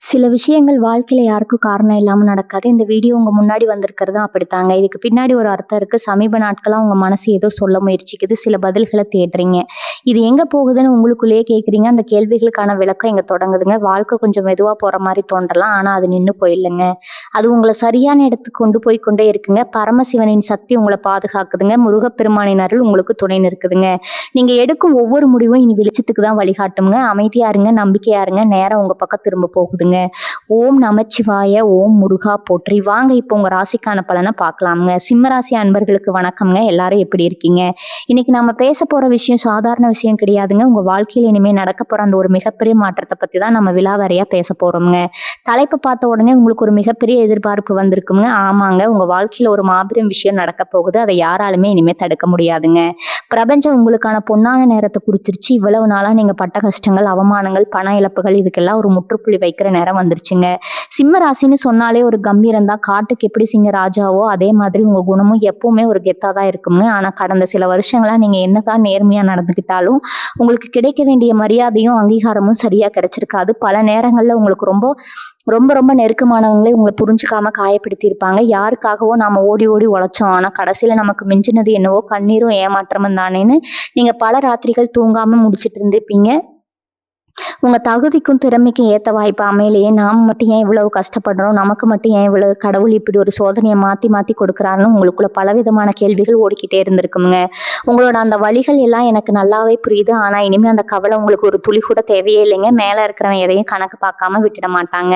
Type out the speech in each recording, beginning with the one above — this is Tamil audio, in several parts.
சில விஷயங்கள் வாழ்க்கையில யாருக்கும் காரணம் இல்லாம நடக்காது. இந்த வீடியோ உங்க முன்னாடி வந்திருக்கிறதும் அப்படித்தாங்க. இதுக்கு பின்னாடி ஒரு அர்த்தம் இருக்கு. சமீப நாட்களா உங்க மனசு ஏதோ சொல்ல முயற்சிக்குது. சில பதில்கள தேடுறீங்க. இது எங்க போகுதுன்னு உங்களுக்குள்ளேயே கேட்குறீங்க. அந்த கேள்விகளுக்கான விளக்கம் இங்க தொடங்குதுங்க. வாழ்க்கை கொஞ்சம் மெதுவா போற மாரி தோன்றலாம். ஆனா அது நின்னு போயில்லங்க. அது உங்கள சரியான இடத்துக்கு கொண்டு போய் கொண்டே இருக்குங்க. பரமசிவனின் சக்தி உங்கள பாதுகாக்குதுங்க. முருகப்பெருமானின் அருள் உங்களுக்கு துணை நிற்குதுங்க. நீங்க எடுக்கும் ஒவ்வொரு முடிவும் இனி வெளிச்சத்துக்கு தான் வழிகாட்டும்ங்க. அமைதியா இருங்க, நம்பிக்கையா இருங்க. நேரம் உங்க பக்கம் திரும்ப போகுதுங்க. ஓம் நமச்சிவாய, ஓம் முருகா போற்றி. வாங்க இப்போ உங்க ராசிக்கான பலனை பார்க்கலாம்ங்க. சிம்ம ராசி அன்பர்களுக்கு வணக்கம்ங்க. எல்லாரும் எப்படி இருக்கீங்க? இன்னைக்கு நம்ம பேச போற விஷயம் சாதாரண விஷயம் கிடையாதுங்க. உங்க வாழ்க்கையில இனிமே நடக்க போற அந்த ஒரு மிகப்பெரிய மாற்றத்தை பத்தி தான் நம்ம விலாவாரியா பேச போறோம்ங்க. தலைப்பு பார்த்த உடனே உங்களுக்கு ஒரு மிகப்பெரிய எதிர்பார்ப்பு வந்திருக்குங்க. ஆமாங்க, உங்க வாழ்க்கையில ஒரு மாபெரும் விஷயம் நடக்க போகுது. அதை யாராலுமே இனிமே தடுக்க முடியாதுங்க. பிரபஞ்சம் உங்களுக்கான பொன்னான நேரத்தை குறிச்சிருச்சு. இவ்வளவு நாளா நீங்க பட்ட கஷ்டங்கள், அவமானங்கள், பண இழப்புகள் இதுக்கெல்லாம் ஒரு முற்றுப்புள்ளி வைக்கிற நேரம் வந்துருச்சுங்க. சிம்ம ராசின்னு சொன்னாலே ஒரு கம்பீரம் தான். காட்டுக்கு எப்படி சிங்க ராஜாவோ அதே மாதிரி உங்க குணமும் எப்பவுமே ஒரு கெத்தா தான் இருக்குங்க. ஆனா கடந்த சில வருஷங்களா நீங்க என்னதான் நேர்மையா நடந்துக்கிட்டாலும் உங்களுக்கு கிடைக்க வேண்டிய மரியாதையும் அங்கீகாரமும் சரியா கிடைச்சிருக்காது. பல நேரங்கள்ல உங்களுக்கு ரொம்ப ரொம்ப ரொம்ப நெருக்கமானவங்களே உங்களை புரிஞ்சுக்காம காயப்படுத்தி இருப்பாங்க. யாருக்காகவோ நாம ஓடி ஓடி உழைச்சோம். ஆனா கடைசியில நமக்கு மிஞ்சினது என்னவோ கண்ணீரும் ஏமாற்றமும் தானேன்னு நீங்க பல ராத்திரிகள் தூங்காம முடிச்சிட்டு இருந்திருப்பீங்க. உங்க தகுதிக்கும் திறமைக்கும் ஏத்த வாய்ப்பு அமையலையே, நாம மட்டும் ஏன் இவ்வளவு கஷ்டப்படுறோம், நமக்கு மட்டும் ஏன் இவ்வளவு கடவுள் இப்படி ஒரு சோதனையை மாத்தி மாத்தி கொடுக்குறாருன்னு உங்களுக்குள்ள பலவிதமான கேள்விகள் ஓடிக்கிட்டே இருந்திருக்குங்க. உங்களோட அந்த வழிகள் எல்லாம் எனக்கு நல்லாவே புரியுது. ஆனா இனிமே அந்த கவலை உங்களுக்கு ஒரு துளி கூட தேவையே இல்லைங்க. மேல இருக்கிறவன் எதையும் கணக்கு பார்க்காம விட்டுட மாட்டாங்க.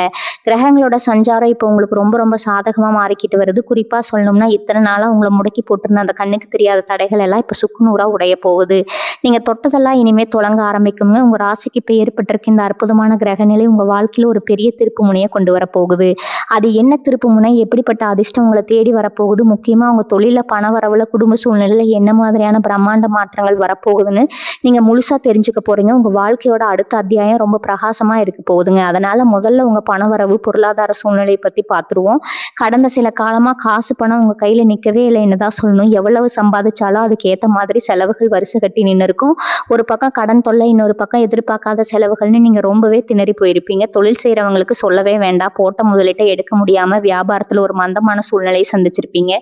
கிரகங்களோட சஞ்சாரம் இப்போ உங்களுக்கு ரொம்ப ரொம்ப சாதகமா மாறிக்கிட்டு வருது. குறிப்பா சொல்லணும்னா இத்தனை நாளா உங்களை முடக்கி போட்டிருந்த அந்த கண்ணுக்கு தெரியாத தடைகள் எல்லாம் இப்ப சுக்குநூறா உடைய போகுது. நீங்க தொட்டதெல்லாம் இனிமே தொடங்க ஆரம்பிக்குங்க. உங்க ராசிக்கு இப்ப ஏற்பட்டிருக்க இந்த அற்புதமான கிரக நிலை உங்க வாழ்க்கையில ஒரு பெரிய திருப்பு முனையை கொண்டு வர போகுது. அது என்ன திருப்பு முனை, எப்படிப்பட்ட அதிர்ஷ்டம் உங்களை தேடி வரப்போகுது, முக்கியமா உங்க தொழில, பண வரவுல, குடும்ப சூழ்நிலையில என்ன மாதிரியான பிரம்மாண்ட மாற்றங்கள் வரப்போகுதுன்னு நீங்க முழுசா தெரிஞ்சுக்க போறீங்க. உங்க வாழ்க்கையோட அடுத்த அத்தியாயம் ரொம்ப பிரகாசமா இருக்க போகுதுங்க. அதனால முதல்ல உங்க பண வரவு, பொருளாதார சூழ்நிலை பத்தி பார்த்துருவோம். கடந்த சில காலமா காசு பணம் உங்க கையில நிக்கவே இல்லைன்னு தான் சொல்லணும். எவ்வளவு சம்பாதிச்சாலும் அதுக்கு ஏத்த மாதிரி செலவுகள் வரிசை கட்டி நின்று இருக்கும். ஒரு பக்கம் கடன் தொல்லை, இன்னொரு பக்கம் எதிர்பார்க்காத செலவுகள்னு நீங்க ரொம்பவே திணறி போயிருப்பீங்க. தொழில் செய்யறவங்களுக்கு சொல்லவே வேண்டாம். போட்ட முதலீட்டை எடுக்க முடியாம வியாபாரத்துல ஒரு மந்தமான சூழ்நிலையை சந்திச்சிருப்பீங்க.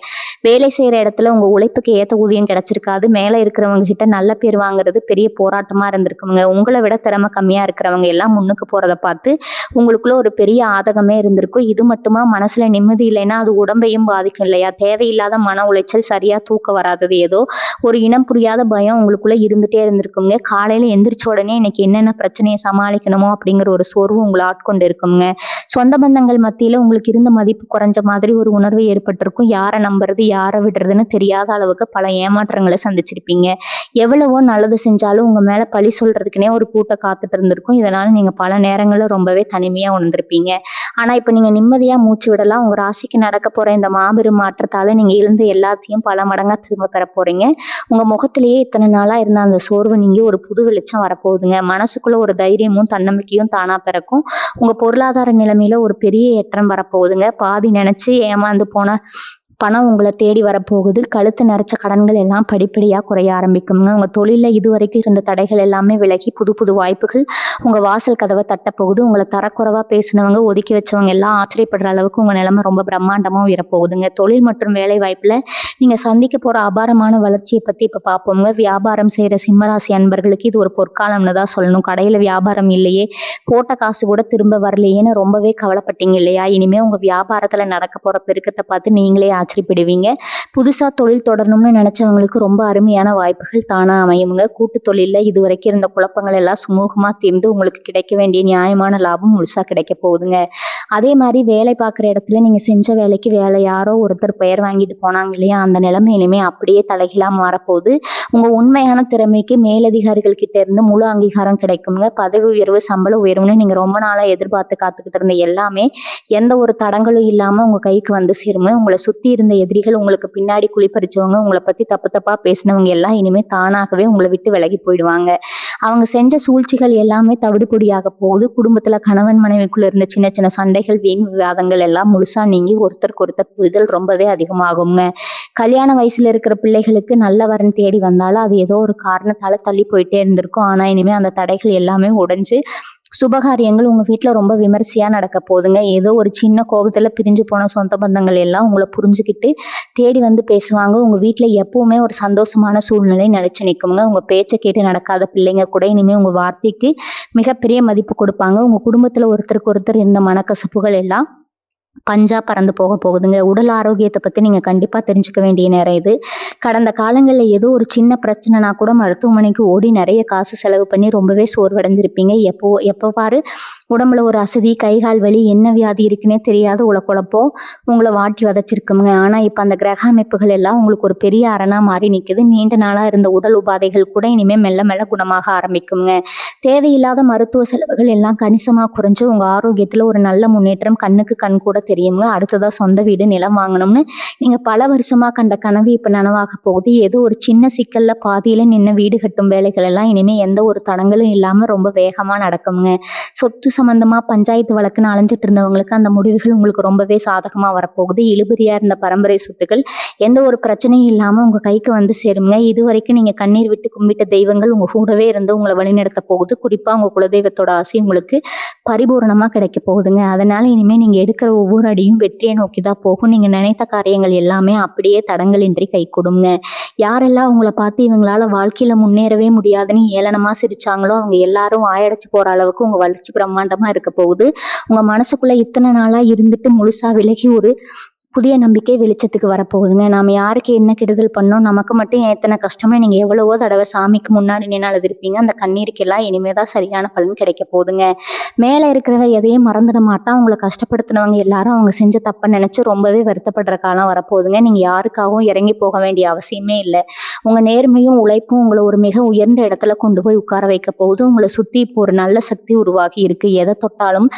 வேலை செய்யற இடத்துல உங்க உழைப்புக்கு ஏத்த ஊதியம் கிடைச்சிருக்காது. மேல இருக்கிறவங்க கிட்ட நல்ல பேர் வாங்குறது பெரிய போராட்டமா இருந்திருக்குங்க. உங்களை விட திறமை கம்மியா இருக்கிறவங்க எல்லாம் முன்னுக்கு போறத பார்த்து உங்களுக்குள்ள ஒரு பெரிய ஆதகமே இருந்திருக்கும். இது மட்டுமா, மனசுல நிம்மதி இல்லைன்னா அது உடம்பையும் பாதிக்கும் இல்லையா? தேவையில்லாத மன உளைச்சல், சரியா தூக்கம் வராதது, ஏதோ ஒரு இனம் புரியாத பயம் உங்களுக்குள்ள இருந்துட்டே இருந்திருக்குங்க. காலையில எந்திரிச்ச உடனே இன்னைக்கு என்னென்ன பிரச்சனையை சமாளிக்கணுமோ அப்படிங்கிற ஒரு சோர்வு உங்களை ஆட்கொண்டு இருக்குங்க. சொந்த பந்தங்கள் மத்தியில உங்களுக்கு இருந்த மதிப்பு குறைஞ்ச மாதிரி ஒரு உணர்வு ஏற்பட்டிருக்கும். யாரை நம்புறது, யாரை விடுறதுன்னு தெரியாத அளவுக்கு பல ஏமாற்றங்களை சந்திச்சிருப்பீங்க. எவ்வளவோ நல்லது செஞ்சாலும் உங்க மேல பழி சொல்றதுக்குன்னே ஒரு கூட்டம் காத்துட்டு இருந்திருக்கும். இதனால நீங்க பல நேரங்கள்ல ரொம்பவே தனிமையா உணர்ந்திருப்பீங்க. ஆனா இப்ப நீங்க நிம்மதியா மூச்சு விடலாம். உங்க ராசிக்கு நடக்க போற இந்த மாபெரும் மாற்றத்தால நீங்க இழந்த எல்லாத்தையும் பல மடங்கா திரும்ப பெற போறீங்க. உங்க முகத்திலேயே இத்தனை நாளா இருந்த அந்த சோர்வு நீங்க ஒரு புது வெளிச்சம் வரப்போகுதுங்க. மனசுக்குள்ள ஒரு தைரியமும் தன்னம்பிக்கையும் தானா பிறக்கும். உங்க பொருளாதார நிலைமையில ஒரு பெரிய ஏற்றம் வரப்போகுதுங்க. பாதி நினைச்சு ஏமாந்து போன பணம் உங்களை தேடி வரப்போகுது. கழுத்து நிறைச்ச கடன்கள் எல்லாம் படிப்படியாக குறைய ஆரம்பிக்குங்க. உங்கள் தொழிலில் இதுவரைக்கும் இருந்த தடைகள் எல்லாமே விலகி புது புது வாய்ப்புகள் உங்கள் வாசல் கதவை தட்டப்போகுது. உங்களை தரக்குறைவாக பேசினவங்க, ஒதுக்கி வச்சவங்க எல்லாம் ஆச்சரியப்படுற அளவுக்கு உங்கள் நிலைமை ரொம்ப பிரம்மாண்டமாக உயரப்போகுதுங்க. தொழில் மற்றும் வேலை வாய்ப்பில் நீங்கள் சந்திக்க போகிற அபாரமான வளர்ச்சியை பற்றி இப்போ பார்ப்போங்க. வியாபாரம் செய்கிற சிம்மராசி அன்பர்களுக்கு இது ஒரு பொற்காலம்னு தான் சொல்லணும். கடையில் வியாபாரம் இல்லையே, போட்ட காசு கூட திரும்ப வரலையேன்னு ரொம்பவே கவலைப்பட்டீங்க இல்லையா? இனிமேல் உங்கள் வியாபாரத்தில் நடக்க போகிற பெருக்கத்தை பார்த்து நீங்களே ஆச்சரியப்படுவீங்க. புதுசா தொழில் தொடரணும்னு நினைச்சவங்களுக்கு ரொம்ப அருமையான வாய்ப்புகள் தானா அமையுங்க. கூட்டு தொழில இதுவரைக்கும் இருந்த குழப்பங்கள் எல்லாம் சுமூகமா தீர்ந்து உங்களுக்கு கிடைக்க வேண்டிய நியாயமான லாபம் முழுசா கிடைக்க போகுதுங்க. அதே மாதிரி வேலை பார்க்குற இடத்துல நீங்க செஞ்ச வேலைக்கு வேற யாரோ ஒருத்தர் பெயர் வாங்கிட்டு போனாங்க இல்லையா, அந்த நிலைமை இனிமே அப்படியே தலைகீழா மாறப்போகுது. உங்க உண்மையான திறமைக்கு மேலதிகாரிகள் கிட்ட இருந்து முழு அங்கீகாரம் கிடைக்குங்க. பதவி உயர்வு, சம்பள உயர்வுன்னு நீங்க ரொம்ப நாளா எதிர்பார்த்து காத்துக்கிட்டு இருந்த எல்லாமே எந்த ஒரு தடங்களும் இல்லாம உங்க கைக்கு வந்து சேருங்க. உங்களை சுத்தி இருந்த எதிரிகள், உங்களுக்கு பின்னாடி குழிப்பறிச்சவங்க, உங்களை பத்தி தப்பு தப்பா பேசினவங்க எல்லாம் இனிமே தானாகவே உங்களை விட்டு விலகி போயிடுவாங்க. அவங்க செஞ்ச சூழ்ச்சிகள் எல்லாமே தவிடுபொடியாக போகுது. குடும்பத்துல கணவன் மனைவிக்குள்ள இருந்த சின்ன சின்ன சண்டைகள், வீண் விவாதங்கள் எல்லாம் முழுசா நீங்கி ஒருத்தருக்கு ஒருத்தர் புரிதல் ரொம்பவே அதிகமாகுங்க. கல்யாண வயசுல இருக்கிற பிள்ளைகளுக்கு நல்ல வரன் தேடி வந்தாலும் அது ஏதோ ஒரு காரணத்தால தள்ளி போயிட்டே இருந்திருக்கும். ஆனா இனிமே அந்த தடைகள் எல்லாமே உடைஞ்சு சுபகாரியங்கள் உங்க வீட்ல ரொம்ப விமரிசையா நடக்க போகுதுங்க. ஏதோ ஒரு சின்ன கோபத்துல பிரிஞ்சு போன சொந்த பந்தங்கள் எல்லாம் உங்கள புரிஞ்சுகிட்டு தேடி வந்து பேசுவாங்க. உங்க வீட்ல எப்பவுமே ஒரு சந்தோஷமான சூழ்நிலை நிலைச்சு நிக்குங்க. உங்க பேச்ச கேட்டு நடக்காத பிள்ளைங்க கூட இனிமே உங்க வார்த்தைக்கு மிகப்பெரிய மதிப்பு கொடுப்பாங்க. உங்க குடும்பத்துல ஒருத்தருக்கு ஒருத்தர் இருந்த மனக்கசப்புகள் எல்லாம் பஞ்சா பறந்து போக போகுதுங்க. உடல் ஆரோக்கியத்தை பத்தி நீங்க கண்டிப்பா தெரிஞ்சுக்க வேண்டிய நேரம் இது. கடந்த காலங்கள்ல ஏதோ ஒரு சின்ன பிரச்சனைனா கூட மருத்துவமனைக்கு ஓடி நிறைய காசு செலவு பண்ணி ரொம்பவே சோர்வடைஞ்சிருப்பீங்க. எப்போ பாரு உடம்புல ஒரு அசதி, கை கால் வலி, என்ன வியாதி இருக்குன்னே தெரியாத உலக்குழப்பம் உங்களை வாட்டி வதைச்சிருக்குங்க. ஆனா இப்ப அந்த கிரக அமைப்புகள் எல்லாம் உங்களுக்கு ஒரு பெரிய அரணா மாறி நிக்குது. நீண்ட நாளா இருந்த உடல் உபாதைகள் கூட இனிமே மெல்ல மெல்ல குணமாக ஆரம்பிக்குங்க. தேவையில்லாத மருத்துவ செலவுகள் எல்லாம் கணிசமா குறைஞ்சு உங்க ஆரோக்கியத்துல ஒரு நல்ல முன்னேற்றம் கண்ணுக்கு கண் கூட தெரியுங்க. அடுத்ததா சொந்த வீடு, நிலம் வாங்கணும்னு நீங்க பல வருஷமா கண்ட கனவு இப்ப நனவாக போகுது. ஏதோ ஒரு சின்ன சிக்கல்ல பாதியில நின்ன வீடு கட்டும் வேலைகள் எல்லாம் இனிமே எந்த ஒரு தடங்களும் இல்லாம ரொம்ப வேகமா நடக்குங்க. சொத்து சம்பந்தமா பஞ்சாயத்து வழக்குன்னு அலைஞ்சிட்டு இருந்தவங்களுக்கு அந்த முடிவுகள் உங்களுக்கு ரொம்பவே சாதகமா வரப்போகுது. இழுபறியா இருந்த பரம்பரை சொத்துக்கள் எந்த ஒரு பிரச்சனையும் இல்லாம உங்க கைக்கு வந்து சேருங்க. இது வரைக்கும் நீங்க கண்ணீர் விட்டு கும்பிட்ட தெய்வங்கள் உங்க கூடவே இருந்து உங்களை வழிநடத்த போகுது. குறிப்பா உங்க குலதெய்வத்தோட ஆசை உங்களுக்கு பரிபூரணமா கிடைக்க போகுதுங்க. அதனால இனிமே நீங்க எடுக்கிற ஒவ்வொரு அடியும் வெற்றியை நோக்கி தான் போகும். நீங்க நினைத்த காரியங்கள் எல்லாமே அப்படியே தடங்கலின்றி கை கொடுங்க. யாரெல்லாம் உங்களை பார்த்து இவங்களால வாழ்க்கையில முன்னேறவே முடியாதுன்னு ஏளனமா சிரிச்சாங்களோ அவங்க எல்லாரும் வாயடைச்சு போற அளவுக்கு உங்க வளர்ச்சி பிரம்மாண்டமா இருக்க போகுது. உங்க மனசுக்குள்ள இத்தனை நாளா இருந்துட்டு முழுசா விலகி ஒரு புதிய நம்பிக்கை வெளிச்சத்துக்கு வரப்போகுதுங்க. நாம யாருக்கு என்ன கெடுதல் பண்ணோம், நமக்கு மட்டும் ஏன் எத்தனை கஷ்டமே நீங்க எவ்வளவோ தடவை சாமிக்கு முன்னாடி நின்று அழுதுருப்பீங்க. அந்த கண்ணீருக்கெல்லாம் இனிமேதான் சரியான பலன் கிடைக்க போகுதுங்க. மேல இருக்கிறவ எதையும் மறந்துட மாட்டான். உங்களை கஷ்டப்படுத்தினவங்க எல்லாரும் அவங்க செஞ்ச தப்ப நினைச்சு ரொம்பவே வருத்தப்படுற காலம் வரப்போகுதுங்க. நீங்க யாருக்காகவும் இறங்கி போக வேண்டிய அவசியமே இல்லை. உங்க நேர்மையும் உழைப்பும் உங்களை ஒரு மிக உயர்ந்த இடத்துல கொண்டு போய் உட்கார வைக்க போகுது. உங்களை சுத்தி இப்போ ஒரு நல்ல சக்தி உருவாகி இருக்கு. எதை தொட்டாலும்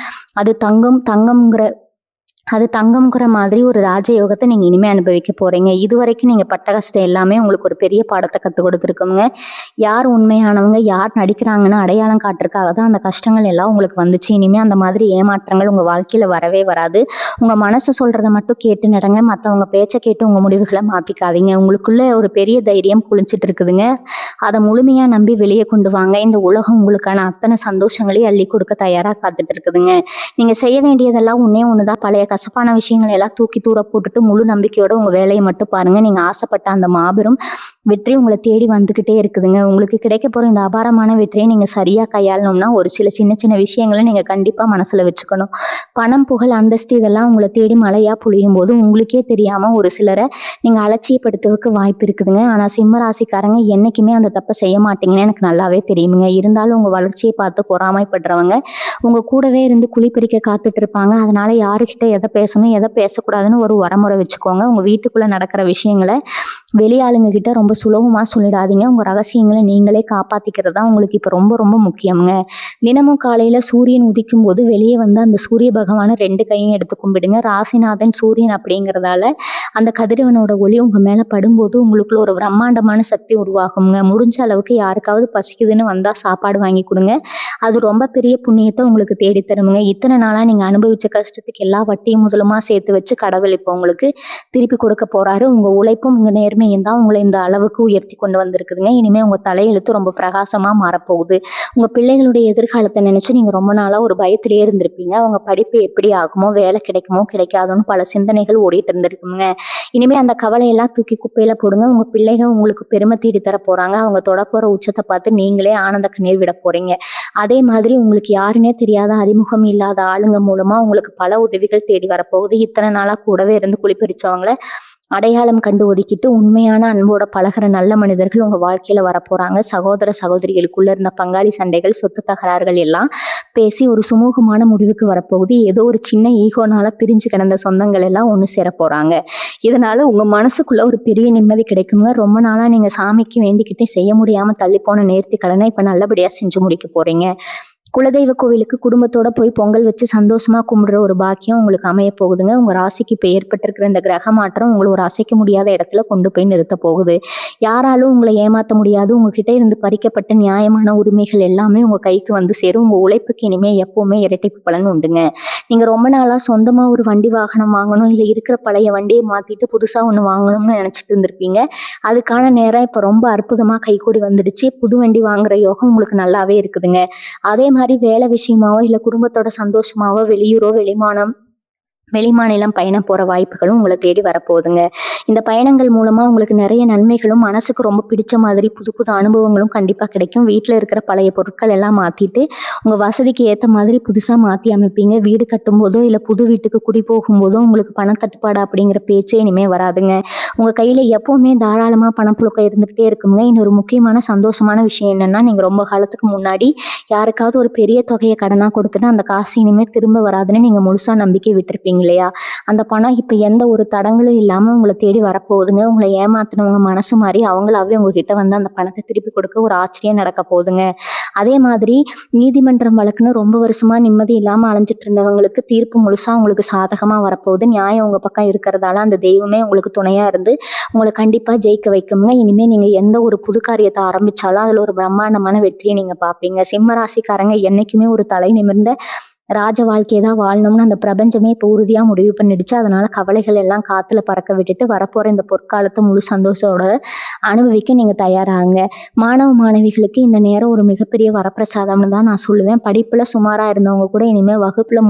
அது தங்கம்ங்கிற மாதிரி ஒரு ராஜயோகத்தை நீங்க இனிமே அனுபவிக்க போறீங்க. இது வரைக்கும் நீங்க பட்ட கஷ்டம் எல்லாமே உங்களுக்கு ஒரு பெரிய பாடத்தை கற்றுக் கொடுத்துருக்குங்க. யார் உண்மையானவங்க, யார் நடிக்கிறாங்கன்னு அடையாளம் காட்டுறதுக்காக தான் அந்த கஷ்டங்கள் எல்லாம் உங்களுக்கு வந்துச்சு. இனிமே அந்த மாதிரி ஏமாற்றங்கள் உங்க வாழ்க்கையில வரவே வராது. உங்க மனசு சொல்றதை மட்டும் கேட்டு நடங்க. மற்றவங்க பேச்சை கேட்டு உங்க முடிவுகளை மாத்திக்காதீங்க. உங்களுக்குள்ள ஒரு பெரிய தைரியம் குளிச்சுட்டு இருக்குதுங்க. அதை முழுமையா நம்பி வெளியே கொண்டு வாங்க. இந்த உலகம் உங்களுக்கான அத்தனை சந்தோஷங்களையும் அள்ளி கொடுக்க தயாரா காத்துட்டு இருக்குதுங்க. நீங்க செய்ய வேண்டியதெல்லாம் ஒண்ணுதான். பழைய கசப்பான விஷயங்களை எல்லாம் தூக்கி தூர போட்டுட்டு முழு நம்பிக்கையோட உங்க வேலையை மட்டும் பாருங்க. நீங்க ஆசைப்பட்ட அந்த மாபெரும் வெற்றி உங்களை தேடி வந்துகிட்டே இருக்குதுங்க. உங்களுக்கு கிடைக்க போற இந்த அபாரமான வெற்றியை நீங்க சரியா கையாளணும்னா ஒரு சில சின்ன சின்ன விஷயங்களை நீங்க கண்டிப்பா மனசுல வச்சுக்கணும். பணம், புகழ், அந்தஸ்து இதெல்லாம் உங்களை தேடி மழையா பொழியும் போது உங்களுக்கே தெரியாம ஒரு சிலரை நீங்க அலட்சியப்படுத்துவதற்கு வாய்ப்பு இருக்குதுங்க. ஆனா சிம்ம ராசிக்காரங்க என்னைக்குமே அந்த தப்பை செய்ய மாட்டீங்கன்னு எனக்கு நல்லாவே தெரியுங்க. இருந்தாலும் உங்க வளர்ச்சியை பார்த்து பொறாமைப்படுறவங்க உங்க கூடவே இருந்து குழிப்பறிக்க காத்துட்டு இருப்பாங்க. அதனால யாருக்கிட்ட எதை பேசணும் எதை பேசக்கூடாதுன்னு ஒரு வரமுறை வச்சுக்கோங்க. உங்க வீட்டுக்குள்ள நடக்கிற விஷயங்களை வெளியாளுங்க கிட்ட ரொம்ப சுலபமா சொல்லிடாதீங்க. உங்க ரகசியங்களை நீங்களே காப்பாத்திக்கிறது தான் உங்களுக்கு இப்ப ரொம்ப ரொம்ப முக்கியங்க. தினமும் காலையில சூரியன் உதிக்கும் போது வெளியே வந்து அந்த சூரிய பகவானை 2 கையும் எடுத்து கும்பிடுங்க. ராசிநாதன் சூரியன் அப்படிங்கிறதால அந்த கதிரவனோட ஒளி உங்க மேல படும்போது உங்களுக்குள்ள ஒரு பிரம்மாண்டமான சக்தி உருவாகுங்க. முடிஞ்ச அளவுக்கு யாருக்காவது பசிக்குதுன்னு வந்தா சாப்பாடு வாங்கி கொடுங்க. அது ரொம்ப பெரிய புண்ணியத்தை உங்களுக்கு தேடி தருமுங்க. இத்தனை நாளா நீங்க அனுபவிச்ச கஷ்டத்துக்கு எல்லா வட்டியும் முதலுமா சேர்த்து வச்சு கடவுள் இப்போ உங்களுக்கு திருப்பி கொடுக்க போறாரு. உங்க உழைப்பும் உங்க நேர்மையும் தான் உங்களை இந்த அளவுக்கு உயர்த்தி கொண்டு வந்திருக்குதுங்க. இனிமே உங்க தலையெழுத்து ரொம்ப பிரகாசமா மாறப்போகுது. உங்க பிள்ளைகளுடைய எதிர்காலத்தை நினைச்சு நீங்க ரொம்ப நாளா ஒரு பயத்திலேயே இருந்திருப்பீங்க. அவங்க படிப்பு எப்படி ஆகுமோ, வேலை கிடைக்குமோ கிடைக்காதோன்னு பல சிந்தனைகள் ஓடிட்டு இருந்திருக்குங்க. இனிமே அந்த கவலையெல்லாம் தூக்கி குப்பையில போடுங்க. உங்க பிள்ளைகள் உங்களுக்கு பெருமை தேடி தர போறாங்க. அவங்க தொட போற உச்சத்தை பார்த்து நீங்களே ஆனந்த கண்ணீர் விட போறீங்க. அதே மாதிரி உங்களுக்கு யாருன்னே தெரியாத, அறிமுகம் இல்லாத ஆளுங்க மூலமா உங்களுக்கு பல உதவிகள் தேடி வரப்போகுது. இத்தனை நாளா கூடவே இருந்து குளிப்பறிச்சவங்கள அடையாளம் கண்டு ஒதுக்கிட்டு உண்மையான அன்போட பழகிற நல்ல மனிதர்கள் உங்க வாழ்க்கையில வரப்போறாங்க. சகோதர சகோதரிகளுக்குள்ள இருந்த பங்காளி சண்டைகள், சொத்து தகராறுகள் எல்லாம் பேசி ஒரு சுமூகமான முடிவுக்கு வரப்போகுது. ஏதோ ஒரு சின்ன ஈகோனால பிரிஞ்சு கிடந்த சொந்தங்கள் எல்லாம் ஒண்ணு சேர போறாங்க. இதனால உங்க மனசுக்குள்ள ஒரு பெரிய நிம்மதி கிடைக்குங்க. ரொம்ப நாளா நீங்க சாமிக்கு வேண்டிக்கிட்டே செய்ய முடியாம தள்ளி போன நேர்த்தி கடனை இப்ப நல்லபடியா செஞ்சு முடிக்க போறீங்க. குலதெய்வ கோவிலுக்கு குடும்பத்தோட போய் பொங்கல் வச்சு சந்தோஷமா கும்பிடுற ஒரு பாக்கியம் உங்களுக்கு அமைய போகுதுங்க. உங்க ராசிக்கு இப்ப ஏற்பட்டிருக்கிற இந்த கிரக மாற்றம் உங்களை ஒரு அசைக்க முடியாத இடத்துல கொண்டு போய் நிறுத்த போகுது. யாராலும் உங்களை ஏமாத்த முடியாது. உங்ககிட்ட இருந்து பறிக்கப்பட்ட நியாயமான உரிமைகள் எல்லாமே உங்க கைக்கு வந்து சேரும். உங்க உழைப்புக்கு இனிமே எப்பவுமே இரட்டிப்பு பலன் உண்டுங்க. நீங்க ரொம்ப நாளா சொந்தமா ஒரு வண்டி வாகனம் வாங்கணும், இல்லை இருக்கிற பழைய வண்டியை மாத்திட்டு புதுசா ஒண்ணு வாங்கணும்னு நினைச்சிட்டு இருந்திருப்பீங்க. அதுக்கான நேரம் இப்ப ரொம்ப அற்புதமா கைகூடி வந்துடுச்சு. புது வண்டி வாங்குற யோகம் உங்களுக்கு நல்லாவே இருக்குதுங்க. அதே மாதிரி வேலை விஷயமாவோ இல்லை குடும்பத்தோட சந்தோஷமாவோ வெளியூரோ வெளிமாநிலம் பயணம் போற வாய்ப்புகளும் உங்களை தேடி வரப்போகுதுங்க. இந்த பயணங்கள் மூலமா உங்களுக்கு நிறைய நன்மைகளும் மனசுக்கு ரொம்ப பிடிச்ச மாதிரி புது புது அனுபவங்களும் கண்டிப்பா கிடைக்கும். வீட்டில் இருக்கிற பழைய பொருட்கள் எல்லாம் மாத்திட்டு உங்க வசதிக்கு ஏற்ற மாதிரி புதுசா மாத்தி அமைப்பீங்க. வீடு கட்டும்போதோ இல்லை புது வீட்டுக்கு குடி போகும்போதோ உங்களுக்கு பணத்தட்டுப்பாடு அப்படிங்கிற பேச்சே இனிமே வராதுங்க. உங்க கையில எப்பவுமே தாராளமா பணப்புழக்கம் இருந்துகிட்டே இருக்குங்க. இன்னொரு முக்கியமான சந்தோஷமான விஷயம் என்னன்னா, நீங்க ரொம்ப காலத்துக்கு முன்னாடி யாருக்காவது ஒரு பெரிய தொகையை கடனா கொடுத்துட்டு அந்த காசு இனிமே திரும்ப வராதுன்னு நீங்க முழுசா நம்பிக்கை விட்டுருப்பீங்க இல்லையா? அந்த பணம் இப்ப எந்த ஒரு தடங்களும் இல்லாம உங்களை தேடி வரப்போகுதுங்க. உங்களை ஏமாத்தினவங்க மனசு மாறி அவங்களாவே உங்ககிட்ட வந்து அந்த பணத்தை திருப்பி கொடுக்க ஒரு ஆச்சரியம் நடக்க போகுதுங்க. அதே மாதிரி நீதிமன்றம் வழக்குன்னு ரொம்ப வருஷமா நிம்மதி இல்லாம அலைஞ்சிட்டு இருந்தவங்களுக்கு தீர்ப்பு முழுசா உங்களுக்கு சாதகமா வரப்போகுது. நியாயம் உங்க பக்கம் இருக்கிறதால அந்த தெய்வமே உங்களுக்கு துணையா இருந்து உங்களை கண்டிப்பா ஜெயிக்க வைக்குங்க. இனிமே நீங்க எந்த ஒரு புது காரியத்தை ஆரம்பிச்சாலும் அதுல ஒரு பிரம்மாண்டமான வெற்றியை நீங்க பார்ப்பீங்க. சிம்ம ராசிக்காரங்க என்னைக்குமே ஒரு தலை நிமிர்ந்த ராஜ வாழ்க்கையை தான் வாழணும்னு அந்த பிரபஞ்சமே இப்போ உறுதியா முடிவு பண்ணிடுச்சு. அதனால கவலைகள் எல்லாம் காத்துல பறக்க விட்டுட்டு வரப்போற இந்த பொற்காலத்தை முழு சந்தோஷத்தோட அனுபவிக்க நீங்க தயாராகுங்க. மாணவிகளுக்கு இந்த நேரம் ஒரு மிகப்பெரிய வரப்பிரசாதம்னு தான் நான் சொல்லுவேன். படிப்புல சுமாரா இருந்தவங்க கூட இனிமே வகுப்புல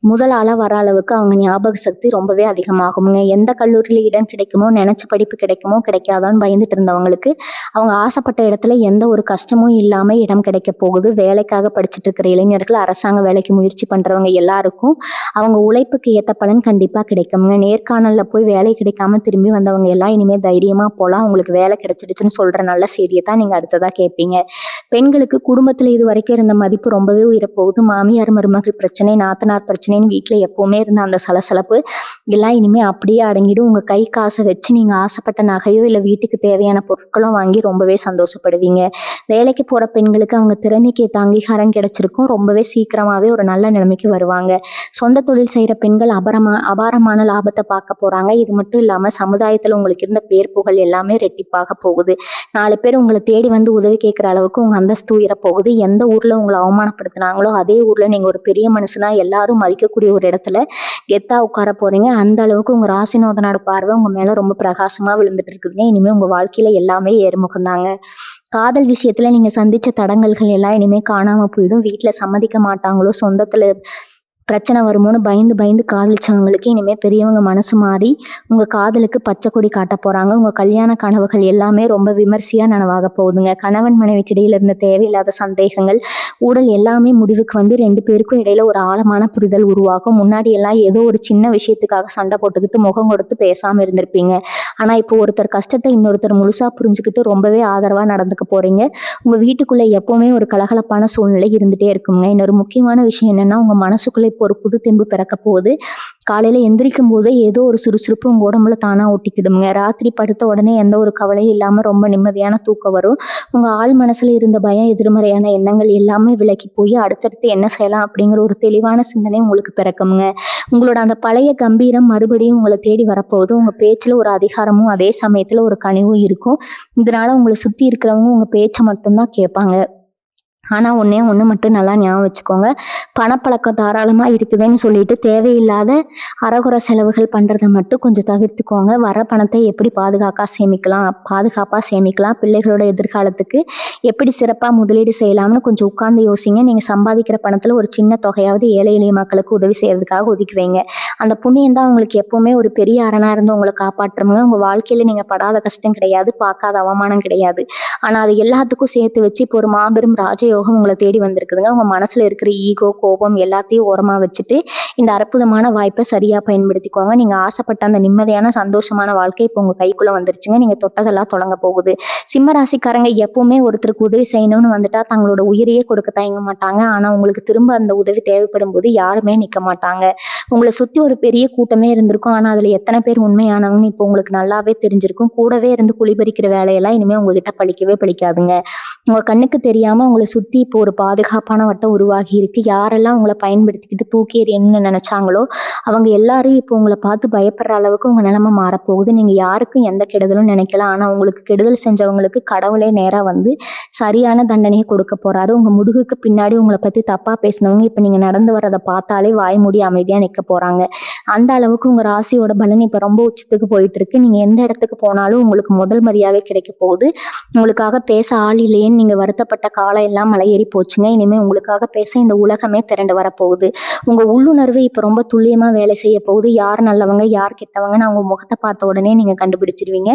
முதல் ஆளா வர அளவுக்கு அவங்க ஞாபக சக்தி ரொம்பவே அதிகமாகுங்க. எந்த கல்லூரியில இடம் கிடைக்குமோ, நினைச்ச படிப்பு கிடைக்குமோ கிடைக்காதான்னு பயந்துட்டு இருந்தவங்களுக்கு அவங்க ஆசைப்பட்ட இடத்துல எந்த ஒரு கஷ்டமும் இல்லாம இடம் கிடைக்க போகுது. வேலைக்காக படிச்சுட்டு இருக்கிற இளைஞர்கள், அரசாங்க வேலைக்கு முயற்சி பண்றவங்க எல்லாருக்கும் அவங்க உழைப்புக்கு ஏத்த பலன் கண்டிப்பா கிடைக்குங்க. நேர்காணல்ல போய் வேலை கிடைக்காம திரும்பி வந்தவங்க எல்லாம் இனிமே தைரியமா போலாம். உங்களுக்கு வேலை கிடைச்சிடுச்சுன்னு சொல்ற நல்ல செய்தியை தான் நீங்க அடுத்ததா கேட்பீங்க. பெண்களுக்கு குடும்பத்துல இது வரைக்கும் இருந்த மதிப்பு ரொம்பவே உயரப்போகுது. மாமியார் மருமகள் பிரச்சனை, நாத்தனார் பிரச்சனைன்னு வீட்டுல எப்பவுமே இருந்த அந்த சலசலப்பு எல்லாம் இனிமே அப்படியே அடங்கிடும். உங்க கை காசை வச்சு நீங்க ஆசைப்பட்ட நகையோ இல்லை வீட்டுக்கு தேவையான பொருட்களும் வாங்கி ரொம்பவே சந்தோஷப்படுவீங்க. வேலைக்கு போற பெண்களுக்கு அவங்க திறமைக்கு ஏற்ற அங்கீகாரம் கிடைச்சிருக்கும். ரொம்பவே சீக்கிரமாவே ஒரு நல்ல நிலைமைக்கு வருவாங்க. சொந்த தொழில் செய்யற பெண்கள் அபாரமான லாபத்தை பார்க்க போறாங்க. இது மட்டும் இல்லாம சமுதாயத்துல உங்களுக்கு இருந்த பேர் புகழ் எல்லாமே ரெட்டிப்பாக போகுது. 4 பேர் உங்களை தேடி வந்து உதவி கேட்கிற அளவுக்கு உங்க அந்தஸ்து உயர போகுது. எந்த ஊர்ல உங்களை அவமானப்படுத்தினாங்களோ அதே ஊர்ல நீங்க ஒரு பெரிய மனுஷனா எல்லாரும் மதிக்கக்கூடிய ஒரு இடத்துல கெத்தா உட்கார போறீங்க. அந்த அளவுக்கு உங்க ராசிநாதனோட பார்வை உங்க மேல ரொம்ப பிரகாசமா விழுந்துட்டு இருக்குதுங்க. இனிமே உங்க வாழ்க்கையில எல்லாமே ஏறுமுகம் தாங்க. காதல் விஷயத்துல நீங்க சந்திச்ச தடங்கல்கள் எல்லாம் இனிமே காணாம போயிடும். வீட்டுல சம்மதிக்க மாட்டாங்களோ, சொந்தத்துல பிரச்சனை வருமோன்னு பயந்து காதலிச்சவங்களுக்கு இனிமே பெரியவங்க மனசு மாறி உங்க காதலுக்கு பச்சை கொடி காட்ட போறாங்க. உங்க கல்யாண கனவுகள் எல்லாமே ரொம்ப விமர்சையா நனவாக போகுதுங்க. கணவன் மனைவிக்கு இடையில இருந்த தேவையில்லாத சந்தேகங்கள், ஊடல் எல்லாமே முடிவுக்கு வந்து 2 பேருக்கும் இடையில ஒரு ஆழமான புரிதல் உருவாகும். முன்னாடி எல்லாம் ஏதோ ஒரு சின்ன விஷயத்துக்காக சண்டை போட்டுக்கிட்டு முகம் கொடுத்து பேசாம இருந்திருப்பீங்க. ஆனா இப்போ ஒருத்தர் கஷ்டத்தை இன்னொருத்தர் முழுசா புரிஞ்சுக்கிட்டு ரொம்பவே ஆதரவா நடந்துக்க போறீங்க. உங்க வீட்டுக்குள்ள எப்பவுமே ஒரு கலகலப்பான சூழ்நிலை இருந்துட்டே இருக்குங்க. இன்னொரு முக்கியமான விஷயம் என்னன்னா, உங்க மனசுக்குள்ள இப்போ ஒரு புது தெம்பு பிறக்க போகுது. காலையில எந்திரிக்கும் போதே ஏதோ ஒரு சுறுசுறுப்பு உங்க உடம்புல தானா ஒட்டிக்கிடுங்க. ராத்திரி படுத்த உடனே எந்த ஒரு கவலையும் இல்லாம ரொம்ப நிம்மதியான தூக்கம் வரும். உங்க ஆள் மனசுல இருந்த பயம், எதிர்மறையான எண்ணங்கள் எல்லாமே விலகி போய் அடுத்தடுத்து என்ன செய்யலாம் அப்படிங்கிற ஒரு தெளிவான சிந்தனை உங்களுக்கு பிறக்குங்க. உங்களோட அந்த பழைய கம்பீரம் மறுபடியும் உங்களை தேடி வரப்போகுது. உங்க பேச்சுல ஒரு அதிகாரமும் அதே சமயத்துல ஒரு கனிவும் இருக்கும். இதனால உங்களை சுத்தி இருக்கிறவங்க உங்க பேச்சை மட்டும்தான் கேட்பாங்க. ஆனா ஒண்ணு மட்டும் நல்லா ஞாபகம் வச்சுக்கோங்க. பணப்பழக்கம் தாராளமா இருக்குதுன்னு சொல்லிட்டு தேவையில்லாத அறகுறை செலவுகள் பண்றதை மட்டும் கொஞ்சம் தவிர்த்துக்கோங்க. வர பணத்தை எப்படி பாதுகாப்பா சேமிக்கலாம், பிள்ளைகளோட எதிர்காலத்துக்கு எப்படி சிறப்பா முதலீடு செய்யலாம்னு கொஞ்சம் உட்கார்ந்து யோசிங்க. நீங்க சம்பாதிக்கிற பணத்துல ஒரு சின்ன தொகையாவது ஏழை எளிய மக்களுக்கு உதவி செய்யறதுக்காக ஒதுக்கி வைங்க. அந்த புண்ணியம் தான் உங்களுக்கு எப்பவுமே ஒரு பெரிய அரணா இருந்து உங்களை காப்பாற்றுங்க. உங்க வாழ்க்கையில நீங்க படாத கஷ்டம் கிடையாது, பார்க்காத அவமானம் கிடையாது. ஆனா அது எல்லாத்துக்கும் சேர்த்து வச்சு இப்போ ஒரு மாபெரும் ராஜயோகம் உங்களை தேடி வந்திருக்குதுங்க. உங்க மனசுல இருக்கிற ஈகோ, கோபம் எல்லாத்தையும் ஓரமா வச்சுட்டு இந்த அற்புதமான வாய்ப்பை சரியா பயன்படுத்திக்கோங்க. நீங்க ஆசைப்பட்ட அந்த நிம்மதியான சந்தோஷமான வாழ்க்கை இப்போ உங்க கைக்குள்ள வந்துருச்சுங்க. நீங்க தொட்டதெல்லாம் தொடங்க போகுது. சிம்ம ராசிக்காரங்க எப்பவுமே ஒருத்தருக்கு உதவி செய்யணும்னு வந்துட்டா தங்களோட உயிரையே கொடுக்க தயங்க மாட்டாங்க. ஆனா உங்களுக்கு திரும்ப அந்த உதவி தேவைப்படும் போது யாருமே நிக்க மாட்டாங்க. உங்களை சுத்தி ஒரு பெரிய கூட்டமே இருந்திருக்கும். ஆனா அதுல எத்தனை பேர் உண்மையானவங்கன்னு இப்போ உங்களுக்கு நல்லாவே தெரிஞ்சிருக்கும். கூடவே இருந்து குளிபறிக்கிற வேலையெல்லாம் இனிமே உங்ககிட்ட பழிக்காதுங்க. உங்க கண்ணுக்கு தெரியாம உங்களை சுத்தி இப்போ ஒரு பாதுகாப்பான வட்டம் உருவாகி இருக்கு. யாரெல்லாம் உங்களை பயன்படுத்திக்கிட்டு தூக்கி எறியணும்னு நினைச்சாங்களோ அவங்க எல்லாரும் இப்போ உங்களை பார்த்து பயப்படுற அளவுக்கு உங்க நிலைமை மாறப்போகுது. நீங்க யாருக்கும் எந்த கெடுதலும் நினைக்கலாம். ஆனா உங்களுக்கு கெடுதல் செஞ்சவங்களுக்கு கடவுளே நேரா வந்து சரியான தண்டனையை கொடுக்க போறாரு. உங்க முதுகுக்கு பின்னாடி உங்களை பத்தி தப்பா பேசினவங்க இப்ப நீங்க நடந்து வர்றதை பார்த்தாலே வாய் மூடி அமைதியா நிக்க போறாங்க. அந்த அளவுக்கு உங்க ராசியோட பலன் இப்ப ரொம்ப உச்சத்துக்கு போயிட்டு இருக்கு. நீங்க எந்த இடத்துக்கு போனாலும் உங்களுக்கு முதல் மரியாதை கிடைக்க போகுது. உங்களுக்காக பேச ஆள் இல்லையேன்னு நீங்க வருத்தப்பட்ட காலம் எல்லாம் மலையேறி போச்சுங்க. இனிமே உங்களுக்காக பேச இந்த உலகமே திரண்டு வரப்போகுது. உங்க உள்ளுணர்வு இப்ப ரொம்ப துல்லியமா வேலை செய்ய போகுது. யார் நல்லவங்க யார் கெட்டவங்கன்னு அவங்க முகத்தை பார்த்த உடனே நீங்க கண்டுபிடிச்சிருவீங்க.